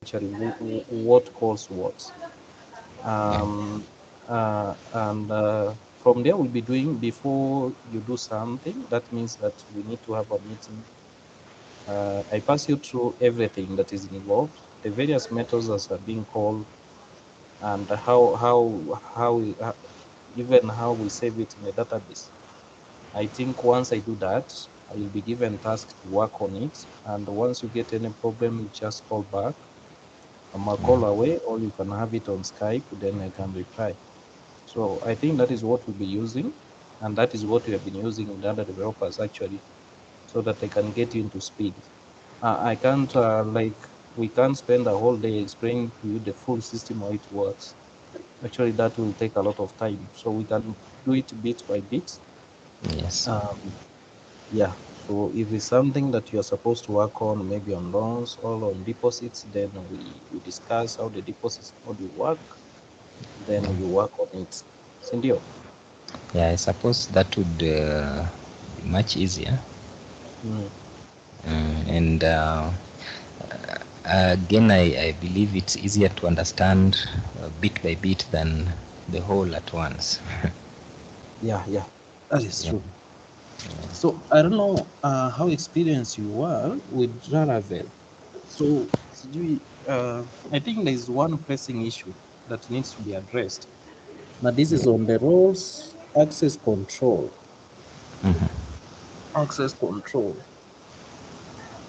actually what calls what. Yeah. And from there, we'll be doing, before you do something, that means that we need to have a meeting. I pass you through everything that is involved, the various methods that are being called, and even how we save it in the database. I think once I do that, I will be given task to work on it. And once you get any problem, you just call back. I'm a call away, or you can have it on Skype, then I can reply. So I think that is what we'll be using, and that is what we have been using with other developers actually, so that they can get into speed. I can't we can't spend a whole day explaining to you the full system how it works. Actually, that will take a lot of time. So we can do it bit by bit. Yes. Um, yeah. So if it's something that you're supposed to work on, maybe on loans or on deposits, then we discuss how the deposits module work. Then you work on it. Sindio? Yeah, I suppose that would be much easier. Mm. And again, I believe it's easier to understand bit by bit than the whole at once. Yeah, yeah, that is Yeah. true. So I don't know how experienced you are with Laravel. So sijui, I think there is one pressing issue that needs to be addressed. Now this is on the roles access control. Access control.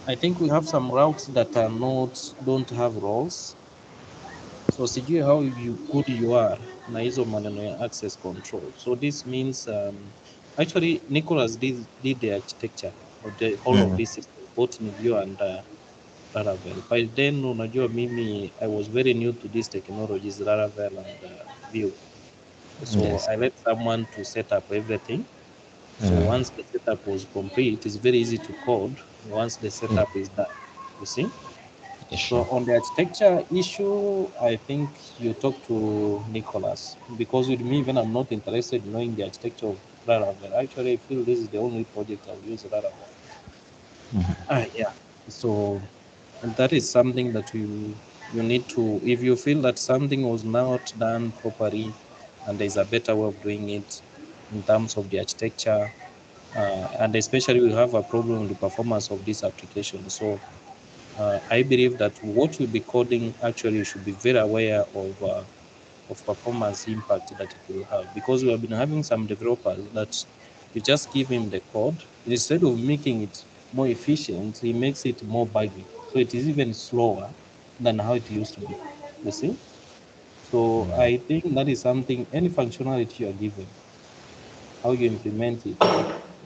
I think we have some routes that are not don't have roles. So sijui how you good you are na hizo maneno ya access control. So this means actually Nicholas did the architecture of the whole of Mm. this system, both in Vue and Laravel. By then unajua mimi I was very new to these technologies, Laravel and Vue. So Yes. I let someone to set up everything. So Mm. once the setup was complete, it's very easy to code once the Yeah. setup is done. You see? Yeah, So sure. on the architecture issue, I think you talk to Nicholas, because with me, even I'm not interested in knowing the architecture of Laravel. Actually, I feel this is the only project I'll use Laravel. Yeah. So that is something that you need to, if you feel that something was not done properly, and there's a better way of doing it in terms of the architecture, and especially we have a problem with the performance of this application. So I believe that what you'll be coding, actually you should be very aware of performance impact that it will have, because we have been having some developers that you just give him the code, instead of making it more efficient, he makes it more buggy. So it is even slower than how it used to be. You see? So Mm. I think that is something, any functionality you are given, how you implement it,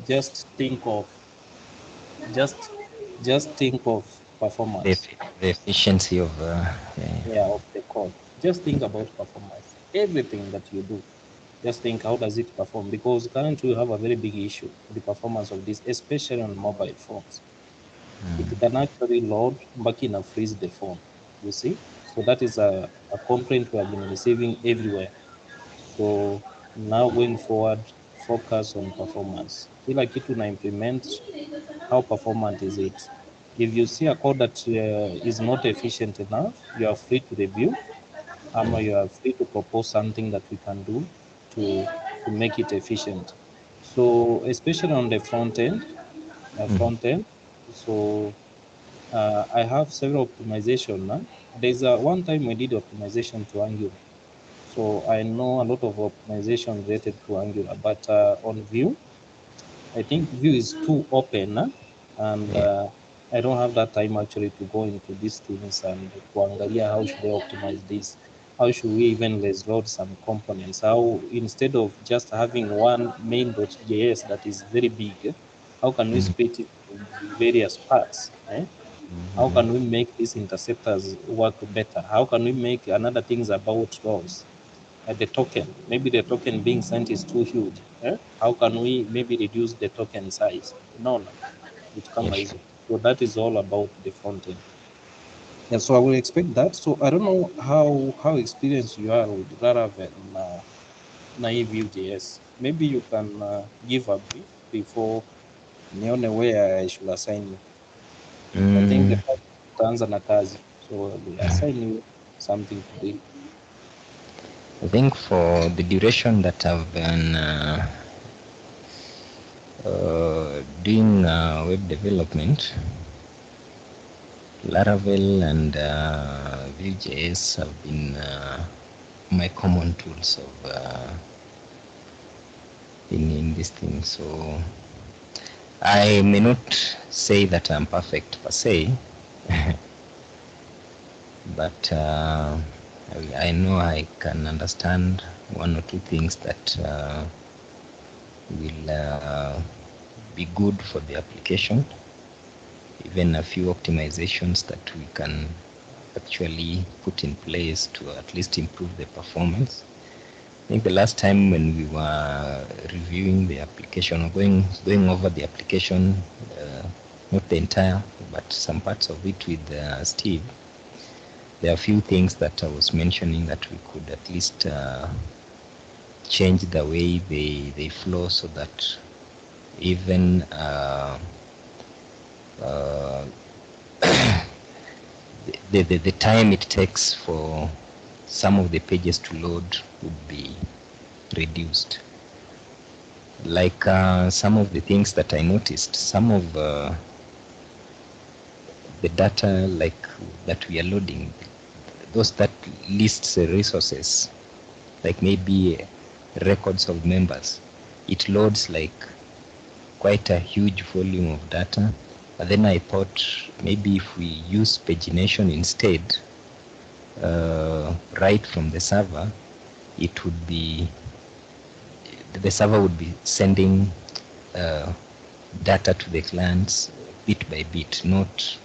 just think of just just think of performance. The efficiency of yeah. Yeah, of the code. Just think about performance. Everything that you do, just think how does it perform? Because currently we have a very big issue with the performance of this, especially on mobile phones. It can actually load back in and freeze the phone. You see? So that is a complaint we have been receiving everywhere. So now going forward, focus on performance. Kila kitu na implement, how performant is it? If you see a code that is not efficient enough, you are free to review, you are free to propose something that we can do to to make it efficient. So especially on the front end. So I have several optimization. There's one time we did optimization to Angular. So I know a lot of optimization related to Angular, but on Vue, I think Vue is too open, and Yeah. I don't have that time actually to go into these things and kuangalia how should I optimize this. How should we even let's load some components? How, instead of just having one main.js that is very big, how can we split it into various parts? How can we make these interceptors work better? How can we make another things about those? The token, maybe the token being sent is too huge. How can we maybe reduce the token size? No, it Yeah, kama sure. hizo. So that is all about the front end. Yeah, so I will expect that. So I don't know how experienced you are with Laravel na hii Vue.js. Maybe you can give a brief before nione where I should assign you. I think the Mm. first utaanza na kazi. So they assign you something to do. I think for the duration that I've been doing web development, Laravel and Vue.js have been my common tools of in this thing. So I may not say that I'm perfect per se, but I know I can understand one or two things that will be good for the application, even a few optimizations that we can actually put in place to at least improve the performance. I think the last time when we were reviewing the application or going over the application, not the entire, but some parts of it with Steve, there are a few things that I was mentioning that we could at least change the way they flow so that even the time it takes for some of the pages to load would be reduced. Like some of the things that I noticed, some of the data like that we are loading, those that lists the resources, like maybe records of members, it loads like quite a huge volume of data. But then I thought maybe if we use pagination instead, right from the server, it would be, the server would be sending data to the clients bit by bit, not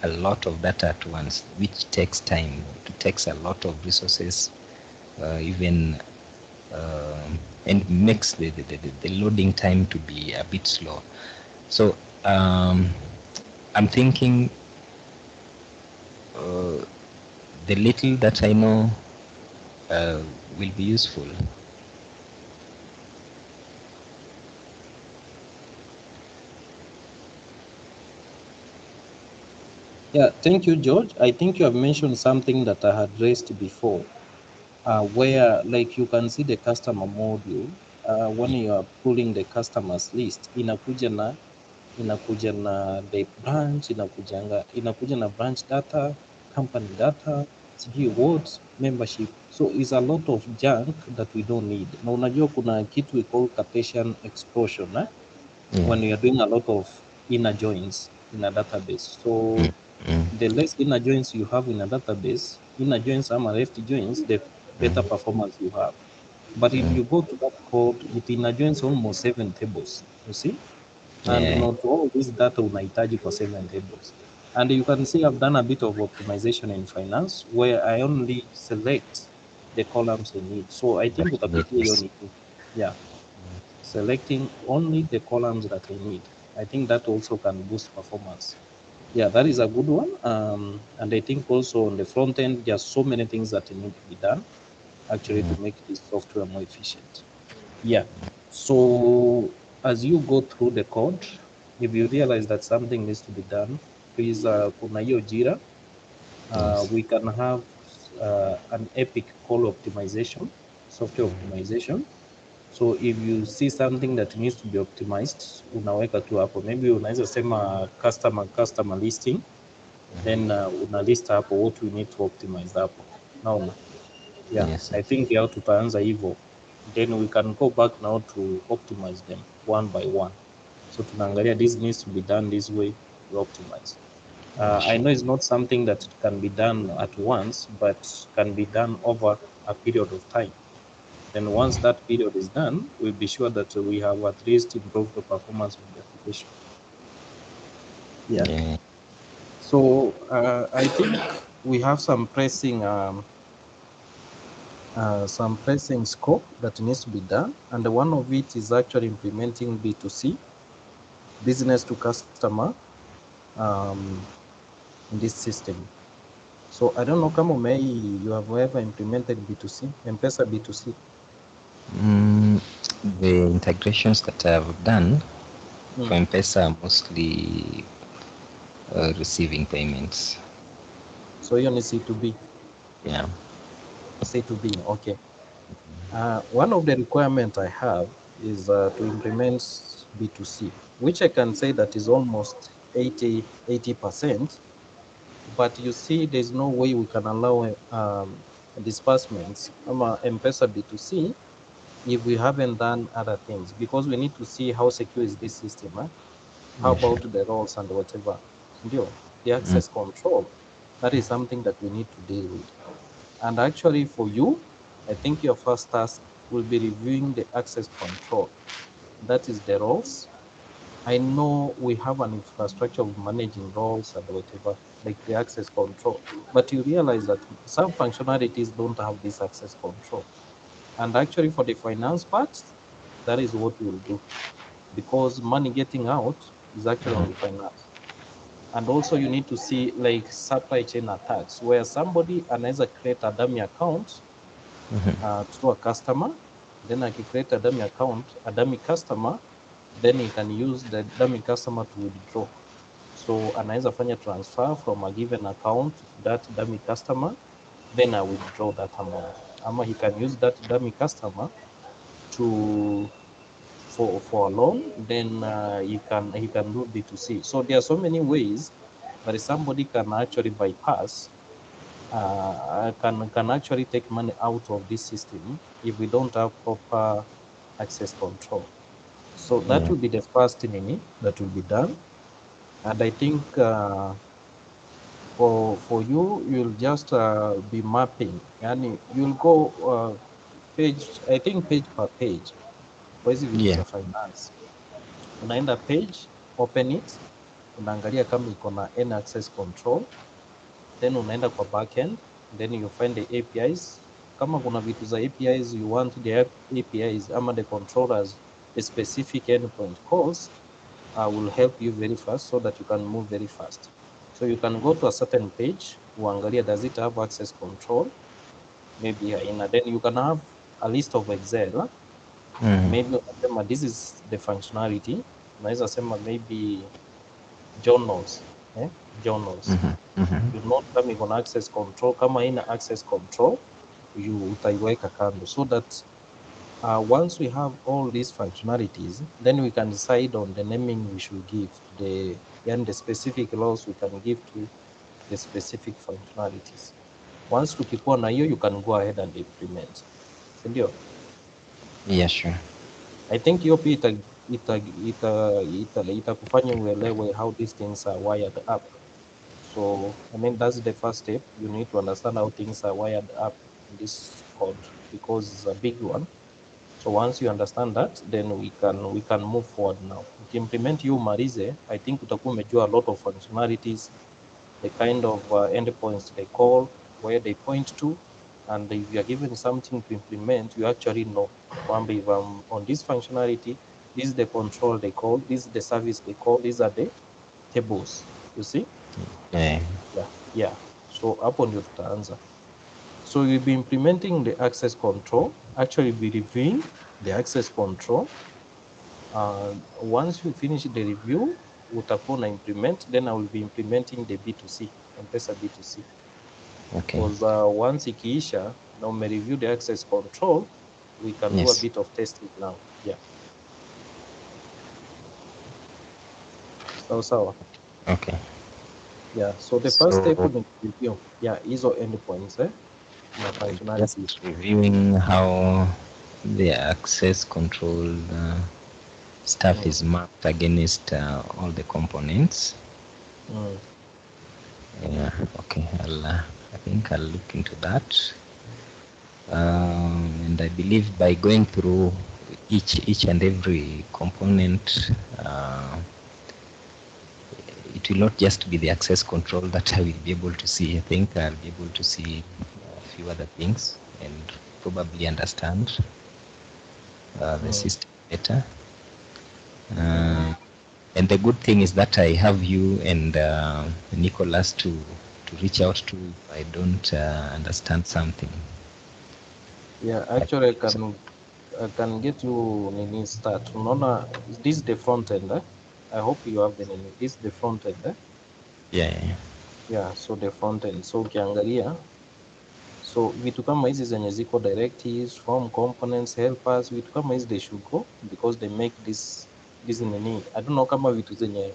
a lot of data at once, which takes time. It takes a lot of resources, even and makes the loading time to be a bit slow. So I'm thinking the little that I know will be useful. Yeah, thank you, George. I think you have mentioned something that I had raised before, where like you can see the customer module when you are pulling the customers list, inakuja na the branch, inakuja na branch data, company data, sijui what, membership. So it's a lot of junk that we don't need. Na unajua kuna kitu we call Cartesian explosion, Yeah. when you are doing a lot of inner joins in a database. So the less inner joins you have in a database, inner joins are left joins, the better performance you have. But if you go to that code, it inner joins almost 7 tables, you see? And Yeah. not all this data unahitaji kwa 7 tables. And you can see I've done a bit of optimization in finance where I only select the columns I need. So I think utapitia hiyo Yes. ni, yeah, selecting only the columns that I need. I think that also can boost performance. Yeah, that is a good one. And I think also on the front end, there are so many things that need to be done actually to make this software more efficient. Yeah. So as you go through the code, if you realize that something needs to be done, please kuna hiyo Jira. Yes. We can have an epic call optimization, software optimization. So if you see something that needs to be optimized, unaweka tu hapo. Maybe unaweza sema customer listing, then una list hapo what we need to optimize hapo. Naona. Yeah, Yes. I think yao tutaanza hivyo, then we can go back now to optimize them one by one. So tunaangalia this needs to be done this way, we optimize. I know it's not something that can be done at once, but can be done over a period of time. Then once that period is done, we'll be sure that we have at least improved the performance of the application. Yeah. Yeah. So I think we have some pressing scope that needs to be done, and one of it is actually implementing B2C, business to customer, in this system. So I don't know, kama you have ever implemented B2C, M-Pesa B2C. The integrations that I've done for M-Pesa are mostly receiving payments. So hiyo ni C2B. Yeah. C2B, okay. One of the requirement I have is to implement B2C, which I can say that is almost 80%. But you see, there's no way we can allow disbursements M-Pesa B2C if we haven't done other things, because we need to see how secure is this system. How Yeah, sure. about the roles and whatever? The access control, that is something that we need to deal with. And actually for you, I think your first task will be reviewing the access control. That is the roles. I know we have an infrastructure of managing roles and whatever, like the access control, but you realize that some functionalities don't have this access control. And actually for the finance part, that is what we'll do, because money getting out is actually on the finance. And also you need to see like supply chain attacks, where somebody anaweza create a dummy account through a customer, then akicreate a dummy account, a dummy customer, then he can use the dummy customer to withdraw. So anaweza fanya transfer from a given account to that dummy customer, then I withdraw that amount. Ama he can use that dummy customer to for a loan, then he can do B2C. So there are so many ways that somebody can actually bypass, can actually take money out of this system if we don't have proper access control. So that Yeah. will be the first thing that will be done. And I think for you, you'll just be mapping, and you'll go I think page per page kwa hizi vitu Yeah. za finance. Unaenda page, open it, unaangalia kama iko na any access control, then unaenda kwa backend, then you find the APIs. Kama kuna vitu za APIs you want the APIs ama the controllers, the specific endpoint calls will help you very fast so that you can move very fast. So you can go to a certain page, uangalia does it have access control, maybe then you can have a list of Excel. Maybe unasema this is the functionality, unaweza sema maybe journals, journals. You know kama iko na access control, kama ina access control utaiweka kando, so that once we have all these functionalities, then we can decide on the naming we should give the specific laws we can give to the specific functionalities. Once tukikuwa na hiyo, you can go ahead and implement, sindio? Yeah, sure. I think hiyo pia itakufanya uelewe how these things are wired up. So I mean that's the first step. You need to understand how things are wired up in this code, because it's a big one. So once you understand that, then we can move forward now. Ukiimplement hiyo umalize, I think utakuwa umejua a lot of functionalities, the kind of endpoints they call, where they point to, and if you are given something to implement, you actually know, if I'm on this functionality, this is the control they call, this is the service they call, these are the tables, you see? Yeah. Yeah. So hapo ndio tutaanza. So we'll be implementing the access control, actually be reviewing the access control. Once you finish the review, utakuwa na implement, then I will be implementing the B2C, M-Pesa B2C. Okay. Because once ikiisha na umereview the access control, we can do a bit of testing now. Yeah. Sawa. Okay. Yeah. So the first step ni review. Yeah, hizo endpoints na functionalities. Just reviewing how the access control stuff is mapped against all the components. Yeah. Okay. I think I'll look into that. And I believe by going through each and every component, it will not just be the access control that I will be able to see. I think I'll be able to see a few other things and probably understand the system better. And the good thing is that I have you and Nicholas to reach out to if I don't understand something. Yeah, actually I can get you nini start. Unaona, this is the front end. I hope you have the nini. This is the front end. Yeah. Yeah, so the front end. So ukiangalia, so vitu kama hizi zenye ziko directives, form components, helpers, vitu kama hizi they should go because they make this nini. I don't know kama vitu zenye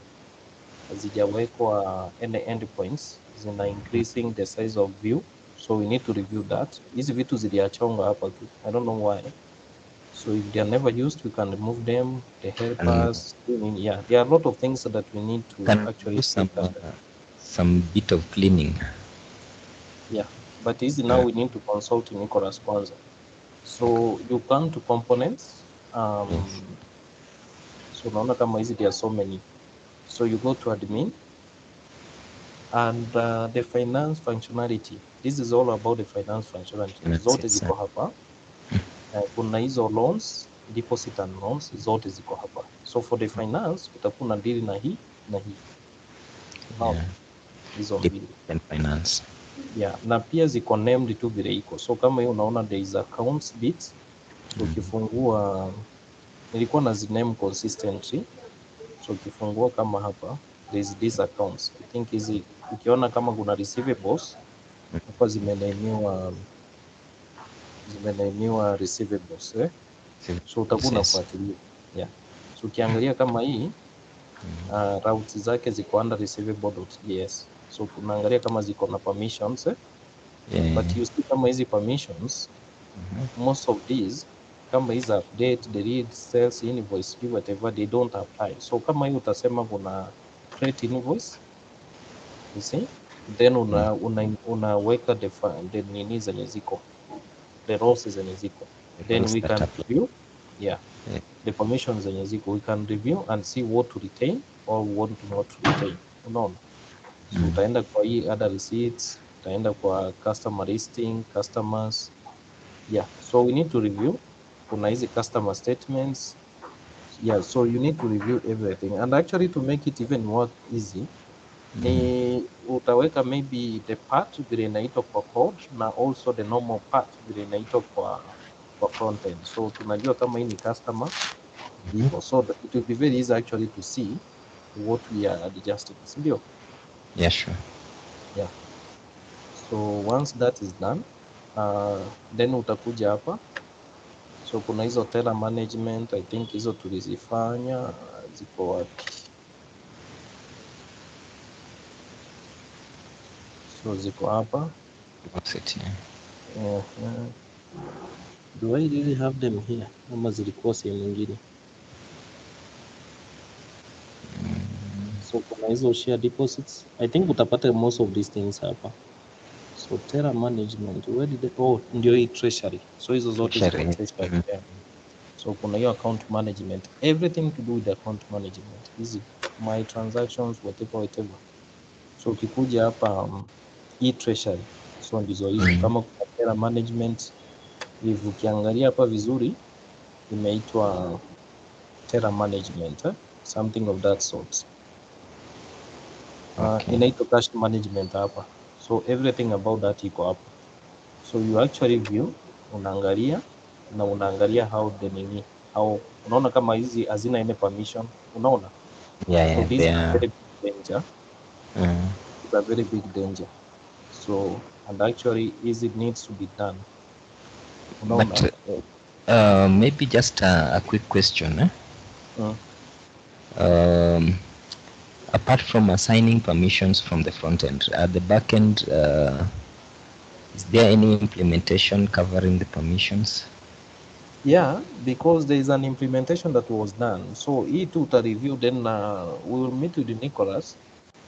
hazijawekwa any endpoints zina increasing the size of view, so we need to review that. Hizi vitu ziliachonga hapa tu, I don't know why. So if they are never used, we can remove them. The And helpers, yeah, there are a lot of things that we need to can actually do take at that. some bit of cleaning. Yeah, but easy now we need to consult Nicholas Kwanza. So you come to components. Yes. So unaona kama hizi there are so many. So you go to admin and the finance functionality. This is all about the finance functionality. That's Zote it, sir. ziko hapa. Kuna hizo loans, deposit and loans, zote ziko hapa. So for the finance utakuwa na deal na hii na hii. Unaona? Yeah. Hizo mbili. And finance. Yeah, na pia ziko named tu vile iko. So kama hiyo unaona there is accounts bit. So ukifungua nilikuwa na ziname consistently. So ukifungua kama hapa there is these accounts. I think hizi ukiona kama kuna receivables hapa zimenamiwa receivables so utakuwa unafuatilia. Yeah. So ukiangalia kama hii routes zake ziko under receivable.ds. So unaangalia kama ziko na permissions Yeah. But you see kama hizi permissions most of these kama hizi update, delete, sales, invoice, whatever they don't apply. So kama hii utasema kuna create invoice, you see, then unaweka the nini zenye ziko the rows zenye ziko, then we can review the permissions zenye ziko, we can review and see what to retain or what not to retain. Unaona? So utaenda kwa hii other receipts, utaenda kwa customer listing, customers. Yeah, so we need to review. Kuna hizi customer statements. Yeah, so you need to review everything. And actually to make it even more easy, ni utaweka maybe the part vile inaitwa kwa code na also the normal part vile inaitwa kwa front end. So tunajua kama hii ni customer hivyo. So it will be very easy actually to see what we are adjusting. Sindio? Yeah, sure. Yeah. So once that is done, then utakuja hapa. So kuna hizo teller management, I think hizo tulizifanya, ziko wapi? So ziko hapa. Do I really have them here? Ama zilikuwa sehemu nyingine? So kuna hizo share deposits. I think utapata most of these things hapa. So teller management, where did ndio hii treasury. So hizo zote ziko treasury. Yeah. So kuna hiyo account management, everything to do with account management. Easy. My transactions, whatever. So ukikuja hapa hii treasury, so ndizo hizo. Kama kuna teller management, if ukiangalia hapa vizuri imeitwa teller management, something of that sort. Inaitwa cash management hapa. So everything about that iko hapa. So you actually view, unaangalia na unaangalia how the nini, how unaona kama hizi hazina any permission, unaona? So this is a very big danger. It's a very big danger. So and actually it needs to be done. Unaona? But maybe just a quick question. Apart from assigning permissions from the front end, at the back end, is there any implementation covering the permissions? Yeah, because there is an implementation that was done. So hii tu uta review, then we will meet with Nicholas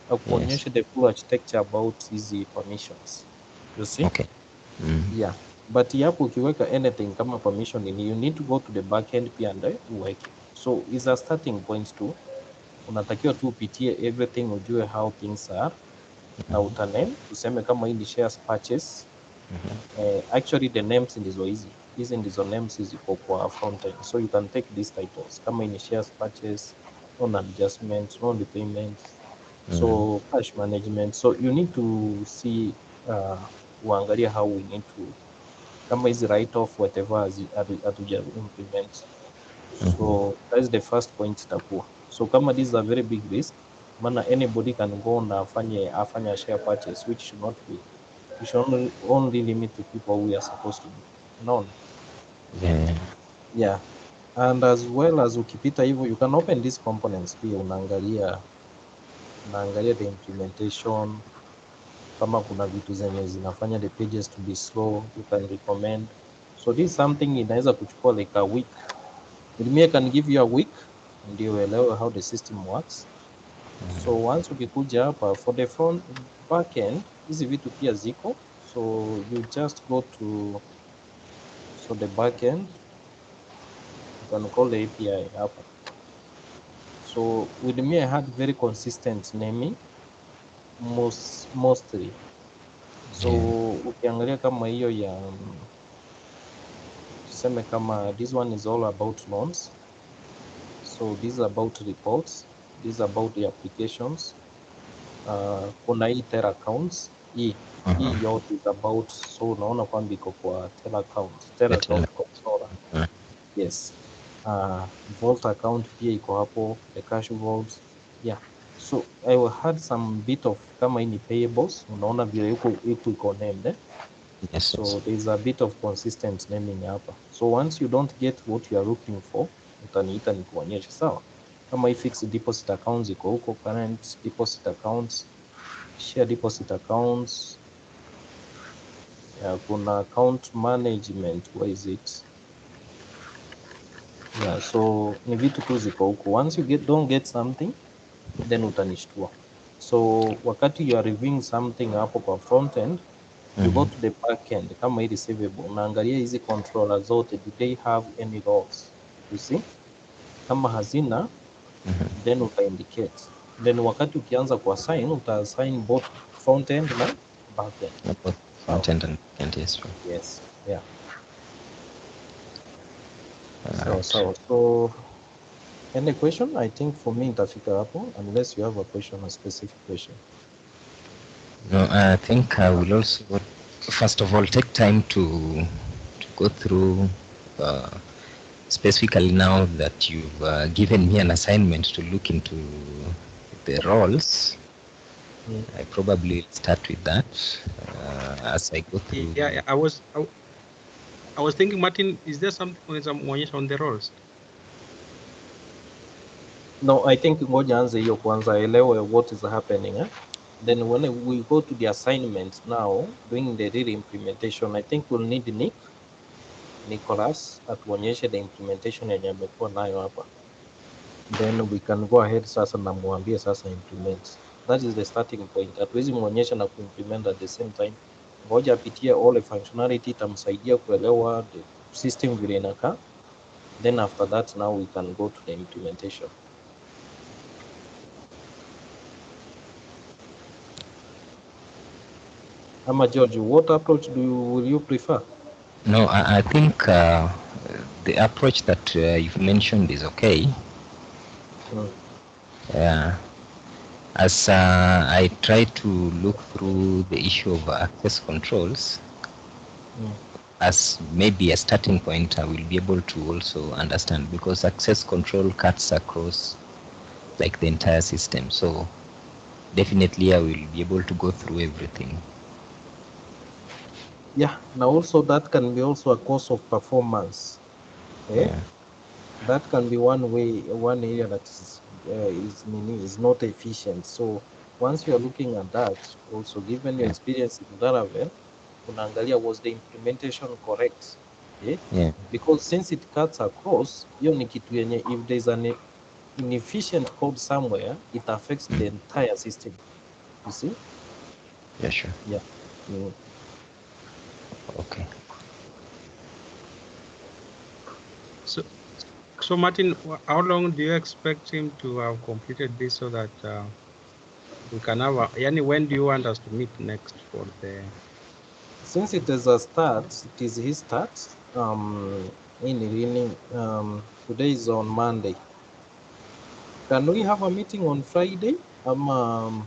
akuonyeshe the full architecture about hizi permissions. You see? Okay. Yeah. But hapo ukiweka anything kama permission, you need to go to the backend pia and uweke. So is a starting point too. Unatakiwa tu upitie everything, ujue how things are na utaname, tuseme kama hii ni shares purchase. Actually the names ndizo hizi ndizo names ziko kwa front end. So you can take these titles kama hii ni shares purchase, loan adjustments, loan repayments, so cash management. So you need to see uangalia how we need to, kama hizi write off whatever hatuja implement. So that is the first point itakuwa. So kama this is a very big risk, maana anybody can go na afanye share purchase, which should not be. You should only limit to people who are supposed to be known. Yeah. Yeah, and as well as ukipita hivyo, you can open these components pia, unaangalia the implementation, kama kuna vitu zenye zinafanya the pages to be slow, you can recommend. So this is something inaweza kuchukua like a week. I can give you a week ndio uelewe how the system works. So once ukikuja hapa for the front backend, hizi vitu pia ziko, so you just go to the backend, you can call the API hapa. So with me I had very consistent naming mostly. So ukiangalia kama hiyo ya tuseme kama this one is all about loans, so this is about reports, this is about the applications. Kuna hii Ter accounts, hii yote is about, so unaona kwamba iko kwa Ter account controller. Yes. Vault account pia iko hapo, the cash vaults. Yeah, so I had some bit of kama hii ni payables, unaona vile iko named Yes, so there is a bit of consistent naming hapa. So once you don't get what you are looking for, utaniita nikuonyeshe, sawa? Kama hii fixed deposit accounts iko huko, current deposit accounts, share deposit accounts. Yeah, kuna account management, where is it? Yeah, so ni vitu tu ziko huko. Once you don't get something, then utanishtua. So wakati you are reviewing something hapo kwa front end, you go to the back end, kama hii receivable, unaangalia hizi controller zote, do they have any roles? You see? Kama hazina, then uta indicate. Then wakati ukianza kuassign, uta-assign both front end na back end. Front end and back end, yes. Yes, yeah. So any question? I think for me nitafika hapo, unless you have a question, a specific question. No, I think I will also, first of all, take time to go through, specifically now that you've given me an assignment to look into the roles. I probably start with that as I go through. Yeah, I was thinking, Martin, is there something on the roles? No, I think ngoja anze hiyo kwanza, elewe what is happening. Then when we go to the assignment now, doing the real implementation, I think we'll need Nicholas atuonyeshe the implementation yenye amekuwa nayo hapa. Then we can go ahead sasa na muambie sasa implement. That is the starting point. Hatuwezi muonyesha na kuimplement at the same time. Ngoja apitie all the functionality, itamsaidia kuelewa the system vile inakaa. Then after that now we can go to the implementation. Ama George, what approach will you prefer? No, I think the approach that you've mentioned is okay. Yeah. As I try to look through the issue of access controls, as maybe a starting point, I will be able to also understand, because access control cuts across like the entire system. So definitely I will be able to go through everything. Yeah, now also that can be also a cause of performance. Yeah. That can be one area that is not efficient. So once you are looking at that, also given your experience in Laravel, unaangalia was the implementation correct? Yeah. Because since it cuts across, hiyo ni kitu yenye, if there's an inefficient code somewhere, it affects the entire system. You see? Yeah, sure. Yeah. Okay. So Martin, how long do you expect him to have completed this so that we can have when do you want us to meet next for the? Since it is a start, it is his start. Today is on Monday. Can we have a meeting on Friday? Ama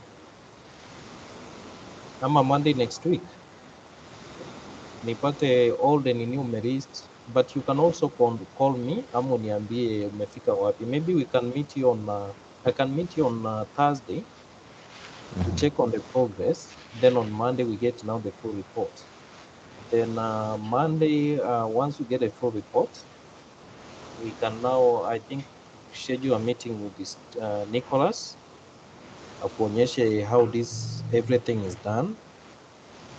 Monday next week? Nipate all the numerist, but you can also call me ama uniambie umefika wapi. Maybe we can meet you on I can meet you on Thursday to check on the progress. Then on Monday we get now the full report. Then Monday, once we get a full report, we can now, I think, schedule a meeting with this Nicholas, akuonyeshe how this everything is done.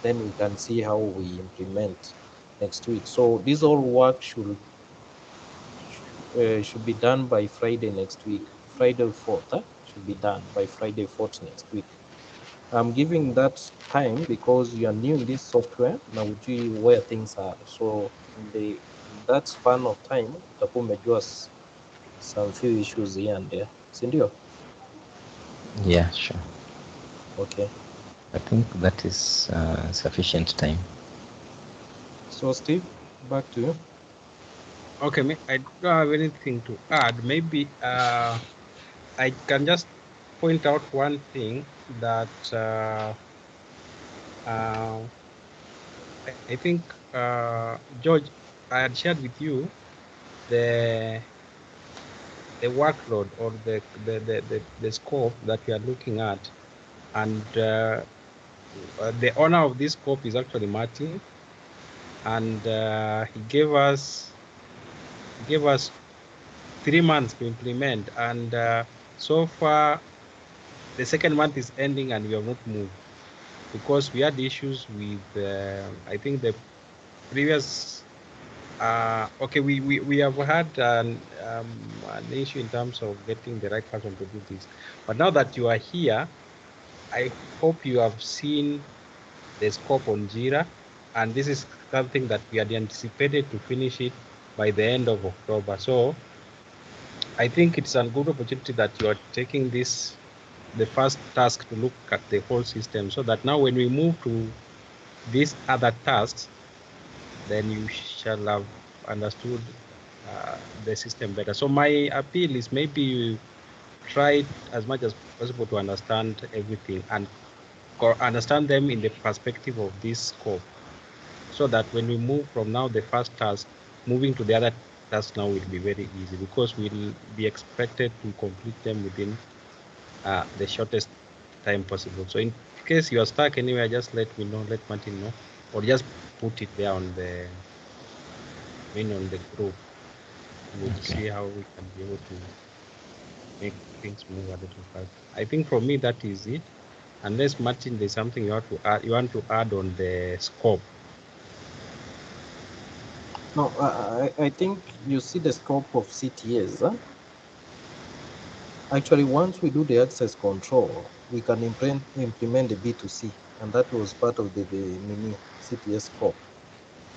Then we can see how we implement next week. So this all work should be done by Friday next week. Friday 4th should be done by Friday 4th next week. I'm giving that time because you are new in this software na ujui where things are. So in that span of time utakuwa umejua some few issues here and there, si ndio? Yeah, sure. Okay. I think that is sufficient time. So Steve, back to you. Okay, I don't have anything to add. Maybe I can just point out one thing that I think George, I had shared with you the workload or the scope that we are looking at, and the owner of this scope is actually Martin, and he gave us 3 months to implement, and so far the second month is ending and we have not moved because we had issues with I think the previous okay, we have had an issue in terms of getting the right person to do this. But now that you are here, I hope you have seen the scope on Jira, and this is something that we had anticipated to finish it by the end of October. So I think it's a good opportunity that you are taking this, the first task, to look at the whole system, so that now when we move to these other tasks, then you shall have understood the system better. So my appeal is maybe you try as much as possible to understand everything and understand them in the perspective of this scope, so that when we move from now the first task, moving to the other task now will be very easy, because we'll be expected to complete them within the shortest time possible. So in case you are stuck anywhere, just let me know, let Martin know, or just put it there on the on the group. We'll see how we can be able to make things move a little faster. I think for me that is it. Unless Martin, there's something you have to add, you want to add on the scope. No, I think you see the scope of CTAs. Huh? Actually, once we do the access control, we can implement the B2C, and that was part of the mini CTS scope.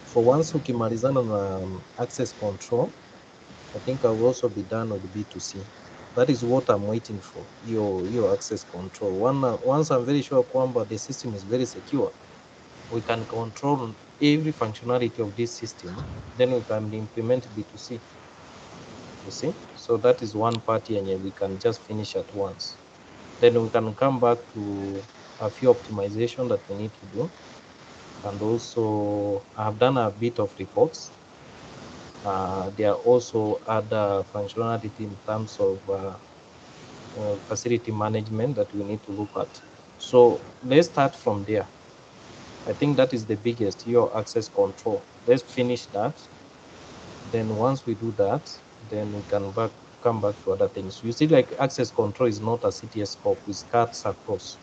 So once ukimalizana na access control, I think I will also be done with the B2C. That is what I'm waiting for, your access control. Once I'm very sure kwamba the system is very secure, we can control every functionality of this system, then we can implement B2C. You see? So that is one part yenye we can just finish at once. Then we can come back to a few optimization that we need to do. And also, I have done a bit of reports. There are also other functionality in terms of facility management that we need to look at. So let's start from there. I think that is the biggest, your access control. Let's finish that. Then once we do that, then we can come back to other things. You see, like access control is not a CTS scope, it cuts across.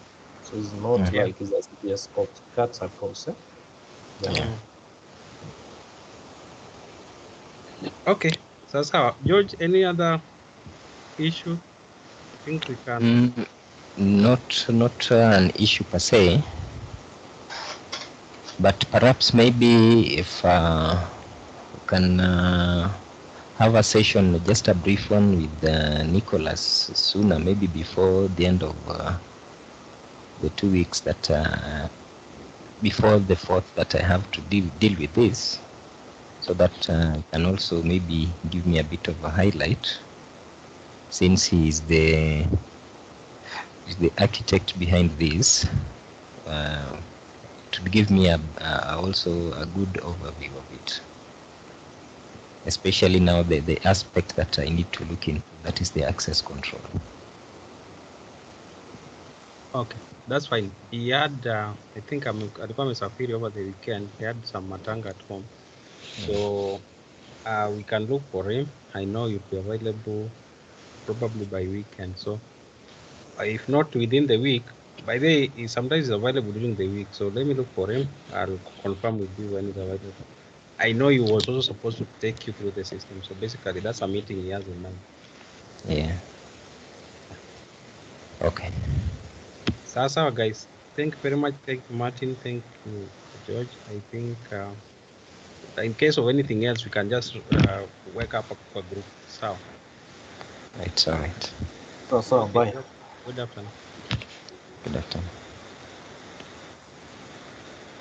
So it's not like it's a CTS scope, it cuts across. Eh? Yeah. Okay, so George, any other issue? I think we can. Not an issue per se, but perhaps maybe if we can have a session, just a brief one with Nicholas sooner, maybe before the end of the 2 weeks that before the 4th that I have to deal with this, so that can also maybe give me a bit of a highlight, since he is the architect behind this, to give me also a good overview of it, especially now the aspect that I need to look into, that is the access control. Okay, that's fine. He had, I think alikuwa amesafiri over the weekend. He had some matanga at home. So we can look for him. I know you'll be available probably by weekend. So if not within the week, by the way, he sometimes is available during the week. So let me look for him. I'll confirm with you when he's available. I know he was also supposed to take you through the system. So basically, that's a meeting he has in mind. Yeah. Okay. Sawa, guys. Thank you very much. Thank you, Martin. Thank you, George. I think in case of anything else, we can just wake up a group. So, It's all right. So, okay. bye. Good afternoon. Good afternoon.